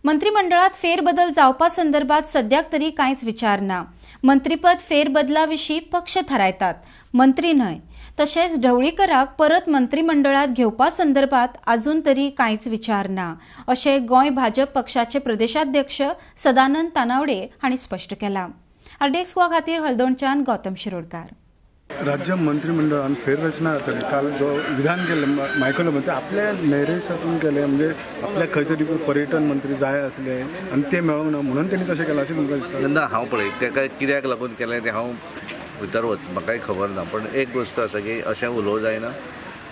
मंत्रिमंडळात फेरबदल जावपा संदर्भात सद्याक तरी कांयच विचार ना। मंत्रीपद फेरबदलाविशीं पक्ष थारायतात, मंत्री न्हय। तशेंच ढवळीकराक परत मंत्रिमंडळात घेवपा संदर्भात अजून तरी कांयच विचार ना, अशें गोंय भाजप पक्षाचे प्रदेशाध्यक्ष सदानंद तानावडे हांणी स्पश्ट केलां। RDXGOA खातीर हळदोणच्यान गौतम शिरोडकार। राज्य मंत्रिमंडळान फेररचना जातली। काल जो विधान केलें मायकल म्हणते आपल्या नैरेशातून केलें, म्हणजे आपल्या खंय तरी पर्यटन मंत्री जाय आसले आनी ते मेळोंक ना म्हणून तेणी तशें केलां अशें म्हाका दिसता। ना हांव पळय तेका कित्याक लागून केलें तें हांव भितर म्हाकाय खबर ना, पण एक गोष्ट आसा की अशें उलोवं जायना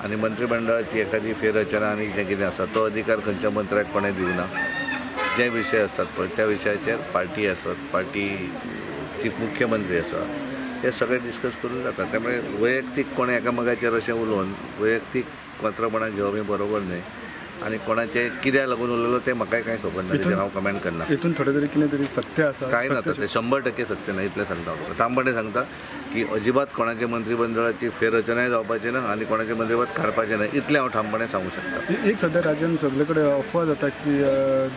आनी मंत्रिमंडळाची एखादी फेररचना आनी जें कितें आसा तो अधिकार खंयच्या मंत्र्याक कोणें दिवना। जे विशय आसतात पळय त्या विशयाचेर पार्टी आसत, पार्टीची मुख्यमंत्री आसा, हे सगळे डिस्कस करून जाता। त्यामुळे वैयक्तीक कोण एकामेकाचेर अशें उलोवन वैयक्तीक पात्रपणां घेवप हें बरोबर न्हय आनी कोणाचें कित्याक लागून उलयलो तें म्हाकाय कांय खबर ना, तेजेर हांव कमेंट करना। हितून थोडे तरी कितें तरी सत्य आसा कांय ना, तें 100% सत्य ना, इतलें सांगता हांव तुका। ठामपणे सांगता की अजिबात कोणाचे मंत्रिमंडळाची फेररचनाय जावपाची ना आनी कोणाचें मंत्रिपद काडपाचें ना, इतलें हांव ठामपणे सांगूं शकता। एक सध्या राज्यान सगळे कडेन अफवा जाता की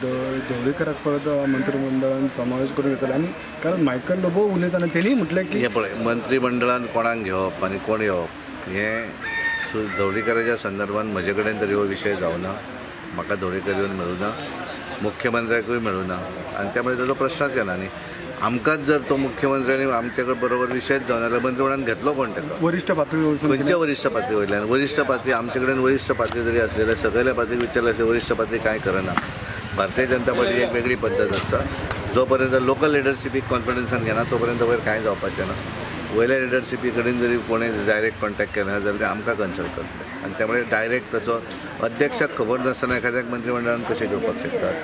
ढवळीकराक परत मंत्रिमंडळान समावेश करून घेतले आनी कारण मायकल लोबो उलयताना तेणी म्हटलें की हे पळय मंत्रिमंडळान कोणाक घेवप आनी कोण येवप हें ढवळीकराच्या संदर्भात म्हजे कडेन तरी हो विशय जावना, म्हाका ढवळीकर येवन मेळूं ना, मुख्यमंत्र्याकूय मेळूं ना आनी त्यामुळे ताजो प्रश्नच येना। न्ही आमकांच जर तो मुख्यमंत्र्यानी आमचे बरोबर विशयच जावन जाल्यार मंत्रिमंडळान घेतलो कोण ताका? वरिष्ठ पातळी वचून खंयच्या वरिष्ठ पातळी वयल्यान? वरिष्ठ पातळी आमचे कडेन वरिष्ठ पातळी जरी आसली जाल्यार सकयल्या पातळीक विचारल्यार अशें वरिष्ठ पातळी कांय करना। भारतीय जनता पार्टी एक वेगळी पद्दत आसता, जो पर्यंत लोकल लिडरशिपीक कॉन्फिडन्सान घेना तो पर्यंत वयर कांय जावपाचें ना। वयल्या लिडरशिपी कडेन जरी कोणें डायरेक्ट कॉन्टॅक्ट केला जाल्यार ते आमकां कन्सल्ट करतले आनी त्यामुळे डायरेक्ट तसो अध्यक्षाक खबर नासतना एखाद्याक मंत्रिमंडळान कशें घेवपाक शकता?